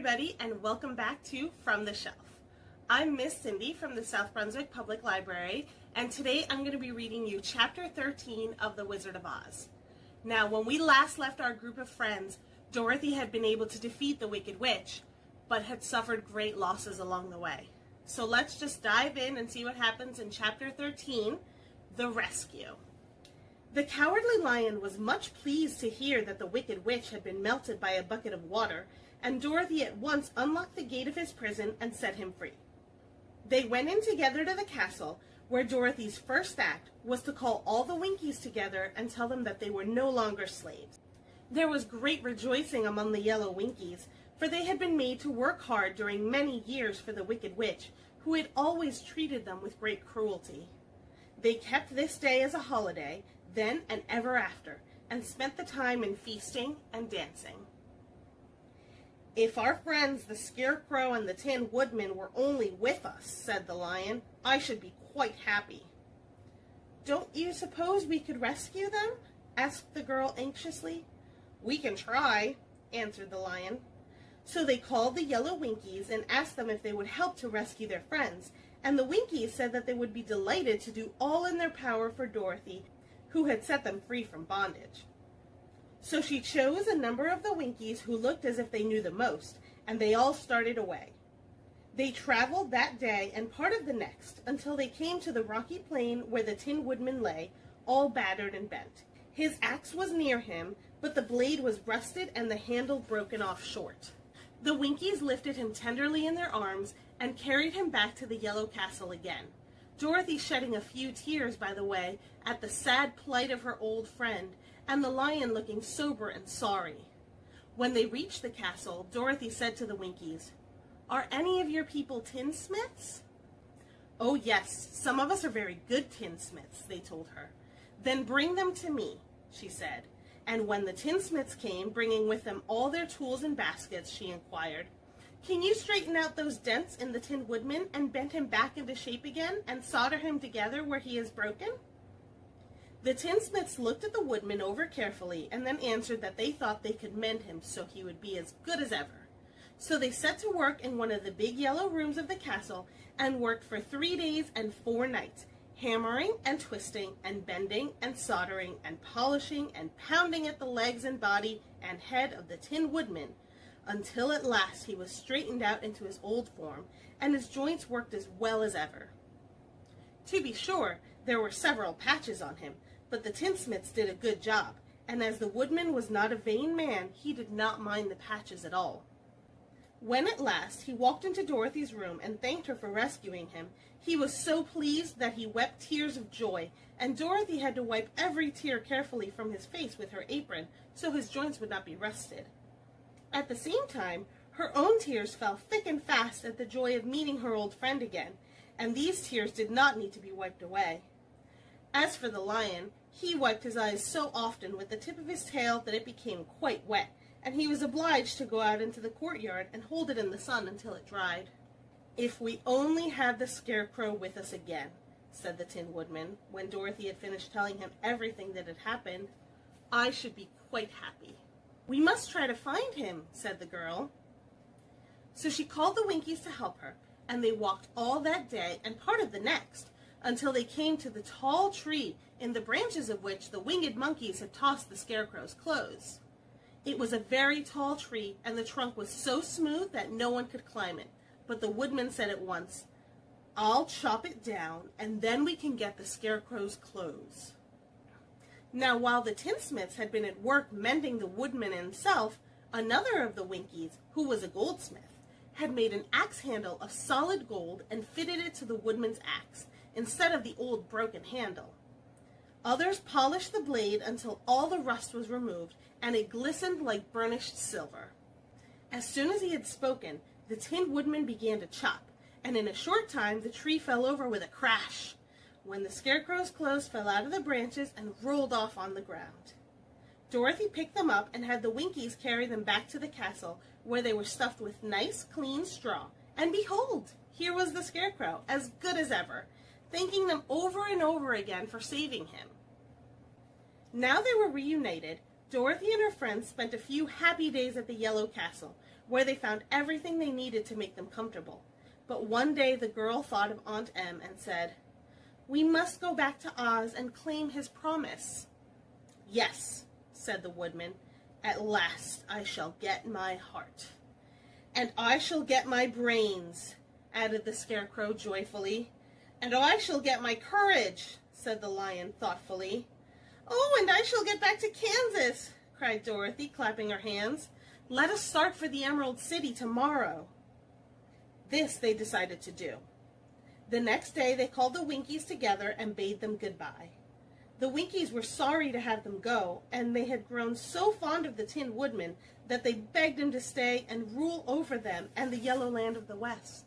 everybody, and welcome back to From the Shelf. I'm Miss Cindy from the South Brunswick Public Library, and today I'm going to be reading you Chapter 13 of The Wizard of Oz. Now, when we last left our group of friends, Dorothy had been able to defeat the Wicked Witch, but had suffered great losses along the way. So let's just dive in and see what happens in Chapter 13, The Rescue. The Cowardly Lion was much pleased to hear that the Wicked Witch had been melted by a bucket of water, and Dorothy at once unlocked the gate of his prison and set him free. They went in together to the castle, where Dorothy's first act was to call all the Winkies together and tell them that they were no longer slaves. There was great rejoicing among the yellow Winkies, for they had been made to work hard during many years for the Wicked Witch, who had always treated them with great cruelty. They kept this day as a holiday, then and ever after, and spent the time in feasting and dancing. "If our friends, the Scarecrow and the Tin Woodman, were only with us," said the Lion, "I should be quite happy." "Don't you suppose we could rescue them?" asked the girl anxiously. "We can try," answered the Lion. So they called the yellow Winkies and asked them if they would help to rescue their friends, and the Winkies said that they would be delighted to do all in their power for Dorothy, who had set them free from bondage. So she chose a number of the Winkies who looked as if they knew the most, and they all started away. They traveled that day and part of the next until they came to the rocky plain where the Tin Woodman lay, all battered and bent. His axe was near him, but the blade was rusted and the handle broken off short. The Winkies lifted him tenderly in their arms and carried him back to the Yellow Castle again, Dorothy shedding a few tears by the way at the sad plight of her old friend, and the Lion looking sober and sorry. When they reached the castle, Dorothy said to the Winkies, "Are any of your people tinsmiths?" "Oh yes, some of us are very good tinsmiths," they told her. "Then bring them to me," she said. And when the tinsmiths came, bringing with them all their tools and baskets, she inquired, "Can you straighten out those dents in the Tin Woodman and bend him back into shape again and solder him together where he is broken?" The tinsmiths looked at the Woodman over carefully and then answered that they thought they could mend him so he would be as good as ever. So they set to work in one of the big yellow rooms of the castle and worked for 3 days and 4 nights, hammering and twisting and bending and soldering and polishing and pounding at the legs and body and head of the Tin Woodman, until at last he was straightened out into his old form, and his joints worked as well as ever. To be sure, there were several patches on him, but the tinsmiths did a good job, and as the Woodman was not a vain man, he did not mind the patches at all. When at last he walked into Dorothy's room and thanked her for rescuing him, he was so pleased that he wept tears of joy, and Dorothy had to wipe every tear carefully from his face with her apron, so his joints would not be rusted. At the same time, her own tears fell thick and fast at the joy of meeting her old friend again, and these tears did not need to be wiped away. As for the Lion, he wiped his eyes so often with the tip of his tail that it became quite wet, and he was obliged to go out into the courtyard and hold it in the sun until it dried. "If we only had the Scarecrow with us again," said the Tin Woodman, when Dorothy had finished telling him everything that had happened, "I should be quite happy." "We must try to find him," said the girl. So she called the Winkies to help her, and they walked all that day and part of the next, until they came to the tall tree in the branches of which the winged monkeys had tossed the Scarecrow's clothes. It was a very tall tree, and the trunk was so smooth that no one could climb it, but the Woodman said at once, "I'll chop it down, and then we can get the Scarecrow's clothes." Now, while the tinsmiths had been at work mending the Woodman himself, another of the Winkies, who was a goldsmith, had made an axe handle of solid gold and fitted it to the Woodman's axe, instead of the old broken handle. Others polished the blade until all the rust was removed, and it glistened like burnished silver. As soon as he had spoken, the Tin Woodman began to chop, and in a short time the tree fell over with a crash, when the Scarecrow's clothes fell out of the branches and rolled off on the ground. Dorothy picked them up and had the Winkies carry them back to the castle, where they were stuffed with nice, clean straw, and behold, here was the Scarecrow, as good as ever, thanking them over and over again for saving him. Now they were reunited, Dorothy and her friends spent a few happy days at the Yellow Castle, where they found everything they needed to make them comfortable. But one day the girl thought of Aunt Em and said, "We must go back to Oz and claim his promise." "Yes," said the woodman, "at last I shall get my heart." "And I shall get my brains," added the Scarecrow joyfully. "And I shall get my courage," said the Lion thoughtfully. "Oh, and I shall get back to Kansas," cried Dorothy, clapping her hands. "Let us start for the Emerald City tomorrow." This they decided to do. The next day they called the Winkies together and bade them goodbye. The Winkies were sorry to have them go, and they had grown so fond of the Tin Woodman that they begged him to stay and rule over them and the Yellow Land of the West.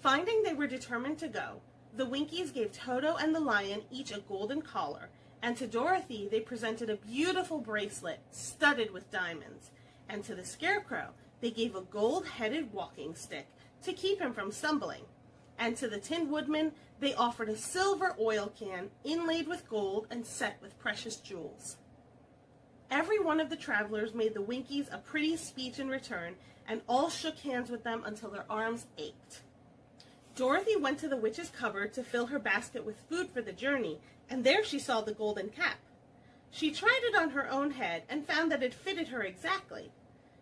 Finding they were determined to go, the Winkies gave Toto and the Lion each a golden collar, and to Dorothy they presented a beautiful bracelet studded with diamonds, and to the Scarecrow they gave a gold-headed walking stick to keep him from stumbling, and to the Tin Woodman they offered a silver oil can inlaid with gold and set with precious jewels. Every one of the travelers made the Winkies a pretty speech in return, and all shook hands with them until their arms ached. Dorothy went to the witch's cupboard to fill her basket with food for the journey, and there she saw the golden cap. She tried it on her own head and found that it fitted her exactly.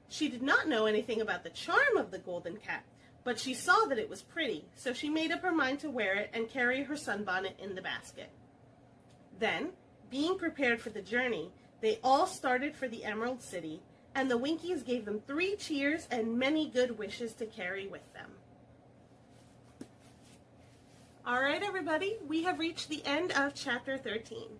She did not know anything about the charm of the golden cap, but she saw that it was pretty, so she made up her mind to wear it and carry her sunbonnet in the basket. Then, being prepared for the journey, they all started for the Emerald City, and the Winkies gave them 3 cheers and many good wishes to carry with them. All right, everybody, we have reached the end of Chapter 13.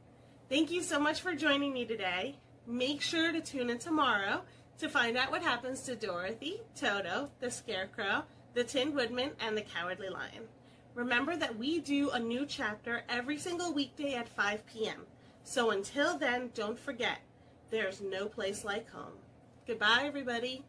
Thank you so much for joining me today. Make sure to tune in tomorrow to find out what happens to Dorothy, Toto, the Scarecrow, the Tin Woodman, and the Cowardly Lion. Remember that we do a new chapter every single weekday at 5 p.m. So until then, don't forget, there's no place like home. Goodbye, everybody.